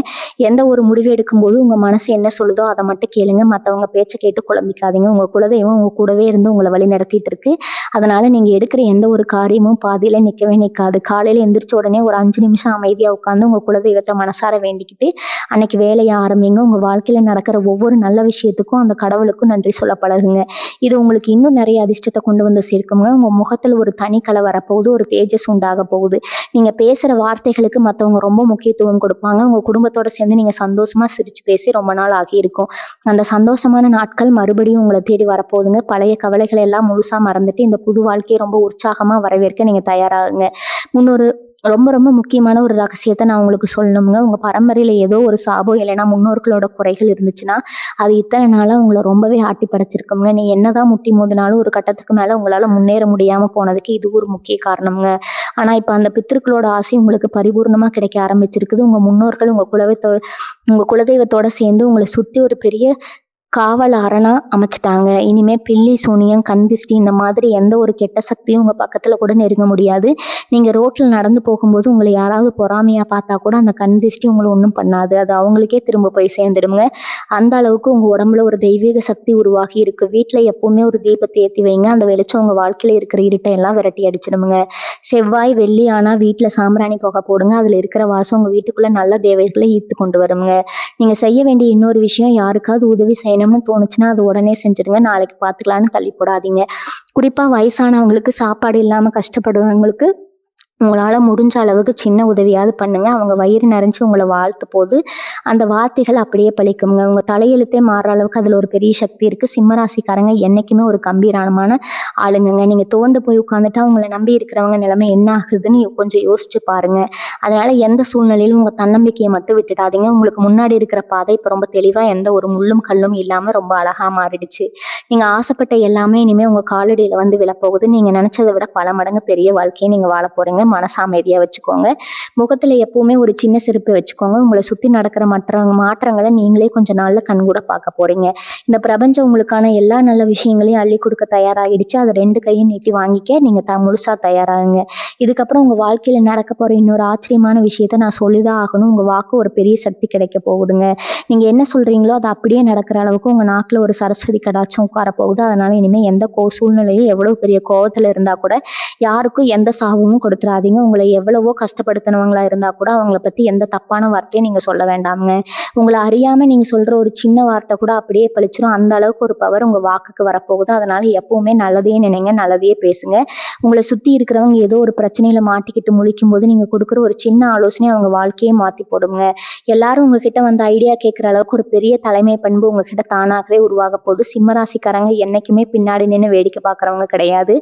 எந்த ஒரு முடிவு எடுக்கும்போது உங்க மனசு என்ன சொல்லுதோ அதை மட்டும் கேளுங்க. மற்றவங்க பேச்சை கேட்டு குழம்பிக்காதீங்க. உங்க குலதெய்வம் உங்க கூடவே இருந்து உங்களை வழி நடத்திட்டு இருக்கு. அதனால நீங்க எடுக்கிற எந்த ஒரு காரியமும் பாதியில நிக்கவே நிக்காது. காலையில எந்திரிச்ச உடனே ஒரு 5 நிமிஷம் அமைதியா உட்காந்து உங்க குலதெய்வத்தை மனசார வேண்டிக்கிட்டு அன்னைக்கு வேலையை ஆரம்பிங்க. உங்க வாழ்க்கையில நடக்கிற ஒவ்வொரு நல்ல விஷயத்துக்கும் அந்த கடவுளுக்கும் நன்றி சொல்ல பழகுங்க. இது உங்களுக்கு இன்னும் நிறைய அதிர்ஷ்டத்தை கொண்டு வந்து சேர்க்குங்க. உங்க முகத்துல ஒரு தனி கலை வரப்போகுது. ஒரு தேஜஸ் உண்டாக போகுது. நீங்க பேசுற வார்த்தைகளுக்கு மற்றவங்க ரொம்ப முக்கியத்துவம் கொடுப்பாங்க. உங்க குடும்பத்தோட சேர்ந்து நீங்க சந்தோஷமா சிரிச்சு பேசி ரொம்ப நாள் ஆகியிருக்கும். அந்த சந்தோஷமான நாட்கள் மறுபடியும் உங்களை தேடி வரப்போகுதுங்க. பழைய கவலைகளை எல்லாம் முழுசா மறந்துட்டு இந்த புது வாழ்க்கையை ரொம்ப உற்சாகமா வரவேற்க நீங்க தயாராகுங்க. முன்னொரு ரொம்ப ரொம்ப முக்கியமான ஒரு ரகசியத்தை நான் உங்களுக்கு சொல்லணுங்க. உங்க பரம்பரையில ஏதோ ஒரு சாபம் இல்லைன்னா முன்னோர்களோட குறைகள் இருந்துச்சுன்னா அது இத்தனை நாளா உங்களை ரொம்பவே ஆட்டி படைச்சிருக்குங்க. நீ என்னதான் முட்டி மோதினாலும் ஒரு கட்டத்துக்கு மேல உங்களால முன்னேற முடியாம போனதுக்கு இது ஒரு முக்கிய காரணம்ங்க. ஆனா இப்ப அந்த பித்திருக்களோட ஆசை உங்களுக்கு பரிபூர்ணமா கிடைக்க ஆரம்பிச்சிருக்குது. உங்க குலதெய்வத்தோட சேர்ந்து உங்களை சுத்தி ஒரு பெரிய காவல் அரணா அமைச்சிட்டாங்க. இனிமே பில்லி சூனியம் கண் திஷ்டி இந்த மாதிரி எந்த ஒரு கெட்ட சக்தியும் உங்க பக்கத்துல கூட நெருங்க முடியாது. நீங்க ரோட்ல நடந்து போகும்போது உங்களை யாராவது பொறாமையா பார்த்தா கூட அந்த கண் திஷ்டி உங்களை ஒன்றும் பண்ணாது. அது அவங்களுக்கே திரும்ப போய் சேர்ந்துடுங்க. அந்த அளவுக்கு உங்க உடம்புல ஒரு தெய்வீக சக்தி உருவாகி இருக்கு. வீட்டுல எப்பவுமே ஒரு தீபத்தை ஏற்றி வைங்க. அந்த வெளிச்சம் உங்க வாழ்க்கையில இருக்கிற இருட்டை எல்லாம் விரட்டி அடிச்சிடுங்க. செவ்வாய் வெள்ளி ஆனா வீட்டுல சாம்பிராணி புகை போடுங்க. அதுல இருக்கிற வாசம் உங்க வீட்டுக்குள்ள நல்ல தேவைகளை ஈர்த்து கொண்டு வருங்க. நீங்க செய்ய வேண்டிய இன்னொரு விஷயம், யாருக்காவது உதவி செய்யணும்னு தோணுச்சுன்னா அது உடனே செஞ்சிருங்க. நாளைக்கு பார்த்துக்கலான்னு தள்ளி போடாதீங்க. குறிப்பா வயசானவங்களுக்கு, சாப்பாடு இல்லாம கஷ்டப்படுறவங்களுக்கு உங்களால முடிஞ்ச அளவுக்கு சின்ன உதவியாவது பண்ணுங்க. அவங்க வயிறு நிறைஞ்சு உங்களை வாழ்த்து போது அந்த வார்த்தைகள் அப்படியே பழிக்குங்க. உங்க தலையெழுத்தே மாறுற அளவுக்கு அதுல ஒரு பெரிய சக்தி இருக்கு. சிம்மராசிக்காரங்க என்னைக்குமே ஒரு கம்பீரமான ஆளுங்கங்க. நீங்க தோண்டு போய் உட்காந்துட்டா உங்களை நம்பி இருக்கிறவங்க நிலைமை என்ன ஆகுதுன்னு கொஞ்சம் யோசிச்சு பாருங்க. அதனால எந்த சூழ்நிலையிலும் உங்க தன்னம்பிக்கையை மட்டும் விட்டுடாதீங்க. உங்களுக்கு முன்னாடி இருக்கிற பாதை இப்ப ரொம்ப தெளிவா எந்த ஒரு முள்ளும் கல்லும் இல்லாம ரொம்ப அழகா மாறிடுச்சு. நீங்க ஆசைப்பட்ட எல்லாமே இனிமே உங்க காலடியில வந்து விழப்போகுது. நீங்க நினைச்சதை விட பல மடங்கு பெரிய வாழ்க்கையை நீங்க வாழ போறீங்க. மனச அமைதியா வச்சுக்கோங்க. முகத்துல எப்பவுமே ஒரு சின்ன சிரிப்பு வச்சுக்கோங்க. உங்களை சுத்தி நடக்கிற மற்ற மாற்றங்களை நீங்களே கொஞ்ச நாள்ல கண்கூட பார்க்க போறீங்க. இந்த பிரபஞ்சம் உங்களுக்கான எல்லா நல்ல விஷயங்களையும் அள்ளி கொடுக்க தயாராகிடுச்சு. அதை 2 கையும் நீட்டி வாங்கிக்க நீங்க முழுசா தயாராகுங்க. இதுக்கப்புறம் உங்க வாழ்க்கையில நடக்க போற இன்னொரு ஆச்சரியமான விஷயத்த நான் சொல்லிதான் ஆகணும். உங்க வாக்கு ஒரு பெரிய சக்தி கிடைக்க போகுதுங்க. நீங்க என்ன சொல்றீங்களோ அது அப்படியே நடக்கிற அளவுக்கு உங்க நாக்குல ஒரு சரஸ்வதி கடாட்சம் உட்கார போகுது. அதனால இனிமே எந்த சூழ்நிலையும் எவ்வளவு பெரிய கோவத்துல இருந்தா கூட யாருக்கும் எந்த சாபமும் கொடுத்துறாதீங்க. உங்களை எவ்வளவோ கஷ்டப்படுத்தினவங்களா இருந்தா கூட அவங்கள பத்தி எந்த தப்பான வார்த்தையும் நீங்க சொல்ல வேண்டாம்ங்க. உங்களை அறியாம நீங்க சொல்ற ஒரு சின்ன வார்த்தை கூட அப்படியே பழிச்சிடும். அந்த அளவுக்கு ஒரு பவர் உங்க வாக்குக்கு வரப்போகுது. அதனால எப்பவுமே நல்லதையே நினைங்க, நல்லதையே பேசுங்க. உங்களை சுத்தி இருக்கிறவங்க ஏதோ ஒரு பிரச்சனையில மாட்டிக்கிட்டு முழிக்கும் போது நீங்க கொடுக்குற ஒரு சின்ன ஆலோசனை அவங்க வாழ்க்கையே மாத்தி போடுங்க. எல்லாரும் உங்ககிட்ட வந்து ஐடியா கேட்கிற அளவுக்கு ஒரு பெரிய தலைமை பண்பு உங்ககிட்ட தானாகவே உருவாக போகுது. சிம்மராசிக்காரங்க என்னைக்குமே பின்னாடி நின்று வேடிக்கை பார்க்கறவங்க கிடையாது.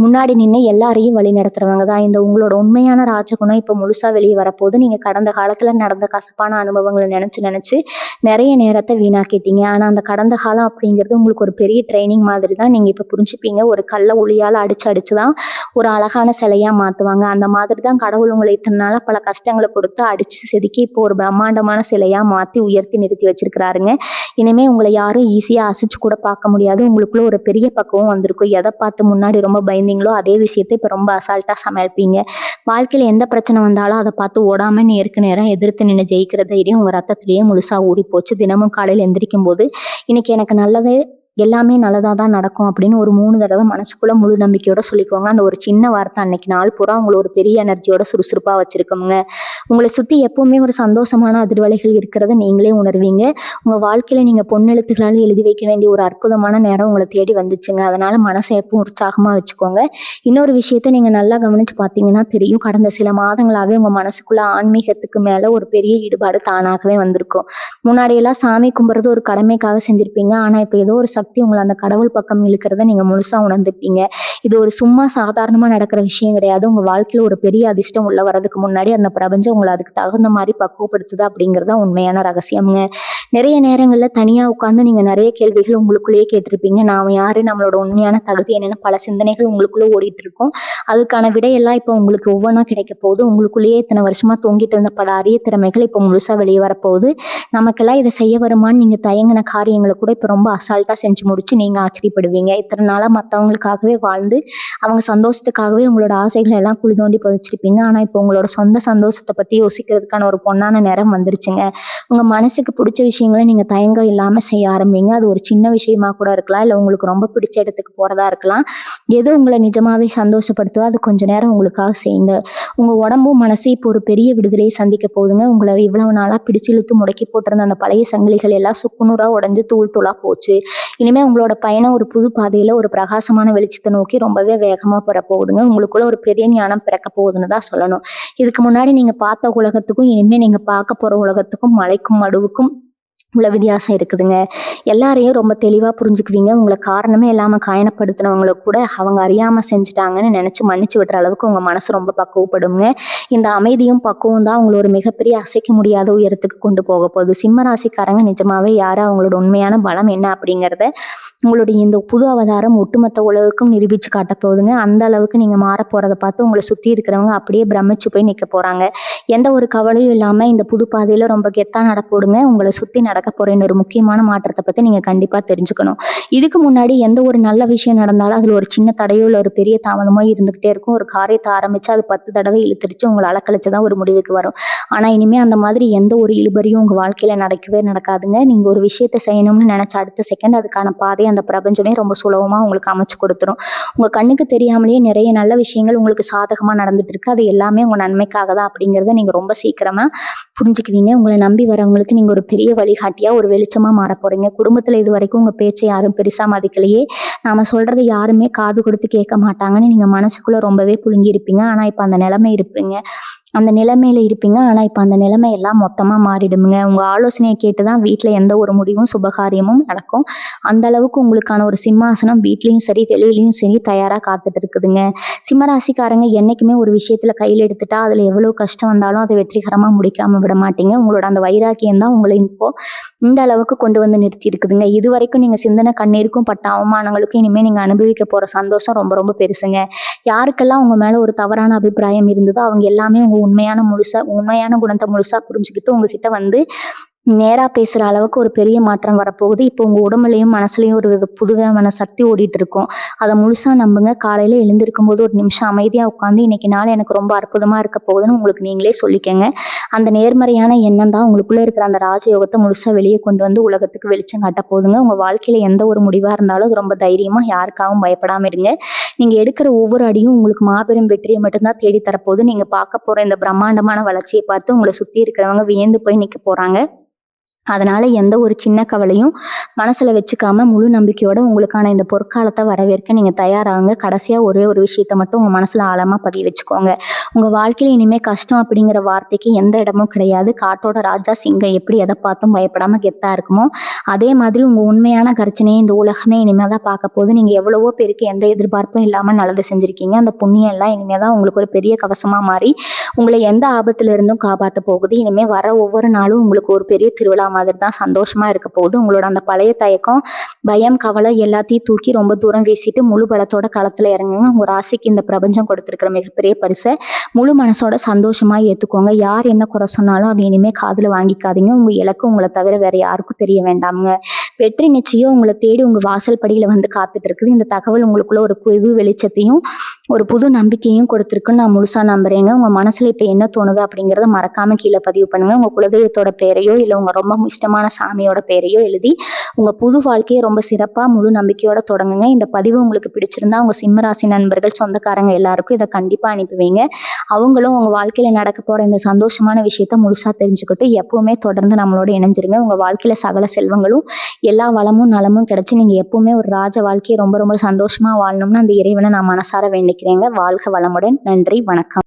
முன்னாடி நின்று எல்லாரையும் வழி நடத்துறவங்க தான். இந்த உங்களோட உண்மையான ராஜகுணம் இப்ப முழுசா வெளியே வரப்போகுது. நீங்க கடந்த காலத்துல நடந்த கசப்பான அனுபவங்களை நினைச்சு நிறைய நேரத்தை வீணாக்கிட்டீங்க. ஆனா அந்த கடந்த காலம் அப்படிங்கிறது உங்களுக்கு ஒரு பெரிய ட்ரைனிங் மாதிரி தான். நீங்க இப்ப புரிஞ்சுப்பீங்க. ஒரு கல்லை ஒளியால அடிச்சுதான் ஒரு அழகான சிலையா மாத்துவாங்க. அந்த மாதிரி தான் கடவுள் உங்களை இத்தனை நாளா பல கஷ்டங்களை கொடுத்து அடிச்சு செதுக்கி இப்போ ஒரு பிரம்மாண்டமான சிலையா மாத்தி உயர்த்தி நிறுத்தி வச்சிருக்கிறாருங்க. இனிமே உங்களை யாரும் ஈஸியா அசைச்சு கூட பார்க்க முடியாது. உங்களுக்குள்ள ஒரு பெரிய பக்குவம் வந்திருக்கும். எதை பார்த்து முன்னாடி ரொம்ப பயந்தீங்களோ அதே விஷயத்தை இப்ப ரொம்ப அசால்ட்டா சமாளிப்பீங்க. வாழ்க்கையில எந்த பிரச்சனை வந்தாலும் அதை பார்த்து ஓடாம நேருக்கு நேரம் எதிர்த்து நின்று ஜெயிக்கிற தைரியம் உங்க ரத்தத்திலேயே முழுசா ஊறி போச்சு. தினமும் காலையில் எந்திரிக்கும் போது இன்னைக்கு எனக்கு நல்லது எல்லாமே நல்லதா தான் நடக்கும் அப்படின்னு ஒரு 3 தடவை மனசுக்குள்ள முழு நம்பிக்கையோட சொல்லிக்கோங்க. அந்த ஒரு சின்ன வார்த்தை அன்னைக்கு நாள் பூரா உங்களை ஒரு பெரிய எனர்ஜியோட சுறுசுறுப்பா வச்சிருக்கோங்க. உங்களை சுத்தி எப்பவுமே ஒரு சந்தோஷமான அதிர்வலைகள் இருக்கிறத நீங்களே உணர்வீங்க. உங்க வாழ்க்கையில நீங்க பொன்னெழுத்துக்களால் எழுதி வைக்க வேண்டிய ஒரு அற்புதமான நேரம் உங்களை தேடி வந்துச்சுங்க. அதனால மனசை எப்பவும் உற்சாகமா வச்சுக்கோங்க. இன்னொரு விஷயத்த நீங்க நல்லா கவனிச்சு பார்த்தீங்கன்னா தெரியும். கடந்த சில மாதங்களாவே உங்க மனசுக்குள்ள ஆன்மீகத்துக்கு மேல ஒரு பெரிய ஈடுபாடு தானாகவே வந்திருக்கும். முன்னாடியெல்லாம் சாமி கும்பிட்றது ஒரு கடமைக்காக செஞ்சிருப்பீங்க. ஆனா இப்ப ஏதோ ஒரு சக்தி உங்கள அந்த கடவுள் பக்கம் இழுக்கிறத நீங்க முழுசா உணர்ந்துப்பீங்க. இது ஒரு சும்மா சாதாரணமா நடக்கிற விஷயம் கிடையாது. உங்க வாழ்க்கையில ஒரு பெரிய அதிர்ஷ்டம் உள்ள வர்றதுக்கு முன்னாடி அந்த பிரபஞ்சம் உங்கள அதுக்கு தகுந்த மாரி பக்குவப்படுத்துது அப்படிங்கிறது தான் உண்மையான ரகசியம்ங்க. நிறைய நேரங்கள்ல தனியா உட்கார்ந்து நீங்க நிறைய கேள்விகள் உங்களுக்குள்ளேயே கேட்டிருப்பீங்க. நாம யாரு? நம்மளோட உண்மையான தகுதி என்னன்னு பல சிந்தனைகள் உங்களுக்குள்ள ஓடிட்டு இருக்கும். அதுக்கான விடையெல்லாம் இப்போ உங்களுக்கு ஒவ்வொன்னா கிடைக்க போகுது. உங்களுக்குள்ளேயே இத்தனை வருஷமா தொங்கிட்டு இருந்த பல அரிய திறமைகள் இப்போ முழுசா வெளியே வரப்போகுது. நமக்கெல்லாம் இதை செய்ய வருமான்னு நீங்க தயங்கின காரியங்களை கூட இப்போ ரொம்ப அசால்ட்டா செஞ்சு முடிச்சு நீங்க ஆச்சரியப்படுவீங்க. இத்தனை நாளா மற்றவங்களுக்காகவே வாழ்ந்து அவங்க சந்தோஷத்துக்காகவே உங்களோட ஆசைகளை எல்லாம் குழி தோண்டி புதைச்சிருப்பீங்க. ஆனா இப்போ உங்களோட சொந்த சந்தோஷத்தை பத்தி யோசிக்கிறதுக்கான ஒரு பொன்னான நேரம் வந்துருச்சுங்க. உங்க மனசுக்கு பிடிச்ச விஷயங்களை நீங்க தயங்கம் இல்லாம செய்ய ஆரம்பிங்க. அது ஒரு சின்ன விஷயமா கூட இருக்கலாம், இல்லை உங்களுக்கு ரொம்ப பிடிச்ச இடத்துக்கு போறதா இருக்கலாம். எது உங்களை நிஜமாவே சந்தோஷப்படுத்துதோ அது கொஞ்ச நேரம் உங்களுக்காக செய்யுங்க. உங்க உடம்பும் மனசு இப்போ ஒரு பெரிய விடுதலையை சந்திக்க போகுதுங்க. உங்களை இவ்வளவு நாளா பிடிச்சு இழுத்து முடக்கி போட்டிருந்த அந்த பழைய சங்கிலிகள் எல்லாம் சுக்குநூறா உடைஞ்சு தூள் தூளா போச்சு. இனிமே உங்களோட பயணம் ஒரு புது பாதையில ஒரு பிரகாசமான வெளிச்சத்தை நோக்கி ரொம்பவே வேகமா பெற போகுதுங்க. உங்களுக்குள்ள ஒரு பெரிய ஞானம் பிறக்க போகுதுன்னு தான் சொல்லணும். இதுக்கு முன்னாடி நீங்க பார்த்த உலகத்துக்கும் இனிமே நீங்க பார்க்க போற உலகத்துக்கும் மலைக்கும் மடுவுக்கும் உள்ள வித்தியாசம் இருக்குதுங்க. எல்லாரையும் ரொம்ப தெளிவா புரிஞ்சுக்குவீங்க. உங்களை காரணமே இல்லாம காயப்படுத்தினவங்களை கூட அவங்க அறியாம செஞ்சுட்டாங்கன்னு நினைச்சு மன்னிச்சு விடுற அளவுக்கு உங்க மனசு ரொம்ப பக்குவப்படுங்க. இந்த அமைதியும் பக்குவம் தான் உங்களை ஒரு மிகப்பெரிய அசைக்க முடியாத உயரத்துக்கு கொண்டு போக போகுது. சிம்ம ராசிக்காரங்க நிஜமாவே யாரு, அவங்களோட உண்மையான பலம் என்ன அப்படிங்கிறத உங்களுடைய இந்த புது அவதாரம் ஒட்டுமொத்த உலகுக்கும் நிரூபிச்சு காட்ட போகுதுங்க. அந்த அளவுக்கு நீங்க மாற போறதை பார்த்து உங்களை சுத்தி இருக்கிறவங்க அப்படியே பிரமிச்சு போய் நிக்க போறாங்க. எந்த ஒரு கவலையும் இல்லாம இந்த புது பாதையில ரொம்ப கெத்தா நடப்போடுங்க. உங்களை சுத்தி நடக்க போற இன்னொரு முக்கியமான மாற்றத்தை பத்தி நீங்க கண்டிப்பா தெரிஞ்சுக்கணும். இதுக்கு முன்னாடி எந்த ஒரு நல்ல விஷயம் நடந்தாலும் அதுல ஒரு சின்ன தடையோ இல்லை ஒரு பெரிய தாமதமோ இருந்துகிட்டே இருக்கும். ஒரு காரியத்தை ஆரம்பிச்சு அது 10 தடவை இழுத்துருச்சு உங்களை அலக்கழிச்சுதான் ஒரு முடிவுக்கு வரும். ஆனா இனிமே அந்த மாதிரி எந்த ஒரு இழுபறியும் உங்க வாழ்க்கையில நடக்கவே நடக்காதுங்க. நீங்க ஒரு விஷயத்த செய்யணும்னு நினைச்ச அடுத்த செகண்ட் அதுக்கான பாதை அந்த பிரபஞ்சமே ரொம்ப சுலபமா உங்களுக்கு அமைச்சு கொடுத்துரும். உங்க கண்ணுக்கு தெரியாமலேயே நிறைய நல்ல விஷயங்கள் உங்களுக்கு சாதகமா நடந்துட்டு இருக்கு. அது எல்லாமே உங்க நன்மைக்காக தான் அப்படிங்கிறத நீங்க ரொம்ப சீக்கிரமா புரிஞ்சுக்குவீங்க. உங்களை நம்பி வரவங்களுக்கு நீங்க ஒரு பெரிய வழிகாட்டியா ஒரு வெளிச்சமா மாற போறீங்க. குடும்பத்துல இது வரைக்கும் உங்க பேச்சை யாரும் பெருசா மதிக்கலையே, நாம சொல்றதை யாருமே காது கொடுத்து கேட்க மாட்டாங்கன்னு நீங்க மனசுக்குள்ள ரொம்பவே புழுங்கி இருப்பீங்க. ஆனா இப்ப அந்த நிலைமையில இருப்பீங்க. ஆனா இப்ப அந்த நிலைமை எல்லாம் மொத்தமா மாறிடுமுங்க. உங்க ஆலோசனையை கேட்டுதான் வீட்டுல எந்த ஒரு முடிவும் சுபகாரியமும் நடக்கும். அந்த அளவுக்கு உங்களுக்கான ஒரு சிம்மாசனம் வீட்லயும் சரி வெளியிலயும் சரி தயாரா காத்துட்டு இருக்குதுங்க. சிம்மராசிக்காரங்க என்னைக்குமே ஒரு விஷயத்துல கையில எடுத்துட்டா அதுல எவ்வளவு கஷ்டம் வந்தாலும் அதை வெற்றிகரமா முடிக்காம விட மாட்டீங்க. உங்களோட அந்த வைராக்கியம் தான் உங்களை இப்போ இந்த அளவுக்கு கொண்டு வந்து நிறுத்தி இருக்குதுங்க. இது வரைக்கும் நீங்க சிந்தனை கண்ணீருக்கும் பட்ட அவமானங்களுக்கும் இனிமே நீங்க அனுபவிக்க போற சந்தோஷம் ரொம்ப ரொம்ப பெருசுங்க. யாருக்கெல்லாம் உங்க மேல ஒரு தவறான அபிப்பிராயம் இருந்ததோ அவங்க எல்லாமே உங்க உண்மையான குணத்தை முழுசா புரிஞ்சுக்கிட்டு உங்ககிட்ட வந்து நேரா பேசுற அளவுக்கு ஒரு பெரிய மாற்றம் வரப்போகுது. இப்போ உங்க உடம்புலையும் மனசுலயும் ஒரு புதுவிதமான சக்தி ஓடிட்டு இருக்கும். அதை முழுசா நம்புங்க. காலையில எழுந்திருக்கும் போது ஒரு நிமிஷம் அமைதியா உட்காந்து இன்னைக்கு நாள் எனக்கு ரொம்ப அற்புதமா இருக்க போகுதுன்னு உங்களுக்கு நீங்களே சொல்லிக்கங்க. அந்த நேர்மறையான எண்ணம் தான் உங்களுக்குள்ள இருக்கிற அந்த ராஜயோகத்தை முழுசா வெளியே கொண்டு வந்து உலகத்துக்கு வெளிச்சம் காட்ட போகுதுங்க. உங்க வாழ்க்கையில எந்த ஒரு முடிவா இருந்தாலும் அது ரொம்ப தைரியமா யாருக்காகவும் பயப்படாம இருங்க. நீங்க எடுக்கிற ஒவ்வொரு அடியும் உங்களுக்கு மாபெரும் வெற்றியை மட்டும்தான் தேடி தரப்போகுது. நீங்க பார்க்க போற இந்த பிரம்மாண்டமான வளர்ச்சியை பார்த்து உங்களை சுத்தி இருக்கிறவங்க வியந்து போய் நிக்க போறாங்க. அதனால எந்த ஒரு சின்ன கவலையும் மனசுல வச்சுக்காம முழு நம்பிக்கையோட உங்களுக்கான இந்த பொற்காலத்தை வரவேற்க நீங்க தயாராகுங்க. கடைசியா ஒரே ஒரு விஷயத்த மட்டும் உங்க மனசுல ஆழமா பதிய வச்சுக்கோங்க. உங்க வாழ்க்கையில இனிமே கஷ்டம் அப்படிங்கிற வார்த்தைக்கு எந்த இடமும் கிடையாது. காட்டோட ராஜா சிங்கம் எப்படி எதை பார்த்தும் பயப்படாம கெத்தா இருக்குமோ அதே மாதிரி உங்க உண்மையான கர்ச்சனையை இந்த உலகமே இனிமேதான் பார்க்க போகுது. நீங்க எவ்வளவோ பேருக்கு எந்த எதிர்பார்ப்பும் இல்லாம நல்லது செஞ்சிருக்கீங்க. அந்த புண்ணியம் எல்லாம் இனிமேதான் உங்களுக்கு ஒரு பெரிய கவசமா மாறி உங்களை எந்த ஆபத்துல இருந்தும் காப்பாத்த போகுது. இனிமே வர ஒவ்வொரு நாளும் உங்களுக்கு ஒரு பெரிய திருவிழா மாதிரி தான் சந்தோஷமா இருக்க போகுது. உங்களோட அந்த பழைய தயக்கம், பயம், கவலை எல்லாத்தையும் தூக்கி ரொம்ப தூரம் வீசிட்டு முழு பலத்தோட களத்துல இறங்குங்க. உங்க ராசிக்கு இந்த பிரபஞ்சம் கொடுத்திருக்கிற மிகப்பெரிய பரிசை முழு மனசோட சந்தோஷமா ஏத்துக்கோங்க. யார் என்ன குறை சொன்னாலும் அது இனிமே காதுல வாங்கிக்காதீங்க. உங்க இலக்கு உங்களை தவிர வேற யாருக்கும் தெரிய வேண்டாமுங்க. வெற்றி நிச்சயம் உங்களை தேடி உங்க வாசல் படியில வந்து காத்துட்டு இருக்குது. இந்த தகவல் உங்களுக்குள்ள ஒரு புது வெளிச்சத்தையும் ஒரு புது நம்பிக்கையும் கொடுத்துருக்குன்னு நான் முழுசா நம்புறேங்க. உங்க மனசுல இப்ப என்ன தோணுது அப்படிங்கறத மறக்காம கீழே பதிவு பண்ணுங்க. உங்க குலதெய்வத்தோட பேரையோ இல்ல உங்க ரொம்ப இஷ்டமான சாமியோட பேரையோ எழுதி உங்க புது வாழ்க்கையை ரொம்ப சிறப்பா முழு நம்பிக்கையோட தொடங்குங்க. இந்த பதிவு உங்களுக்கு பிடிச்சிருந்தா உங்க சிம்மராசி நண்பர்கள், சொந்தக்காரங்க எல்லாருக்கும் இதை கண்டிப்பா அனுப்புவீங்க. அவங்களும் உங்க வாழ்க்கையில நடக்க போற இந்த சந்தோஷமான விஷயத்த முழுசா தெரிஞ்சுக்கிட்டு எப்பவுமே தொடர்ந்து நம்மளோட இணைஞ்சிருங்க. உங்க வாழ்க்கையில சகல செல்வங்களும் எல்லா வளமும் நலமும் கிடைச்சு நீங்க எப்பவுமே ஒரு ராஜ வாழ்க்கையை ரொம்ப ரொம்ப சந்தோஷமா வாழணும்னு அந்த இறைவனை நான் மனசார வேண்டிக்கிறேங்க. வாழ்க வளமுடன். நன்றி, வணக்கம்.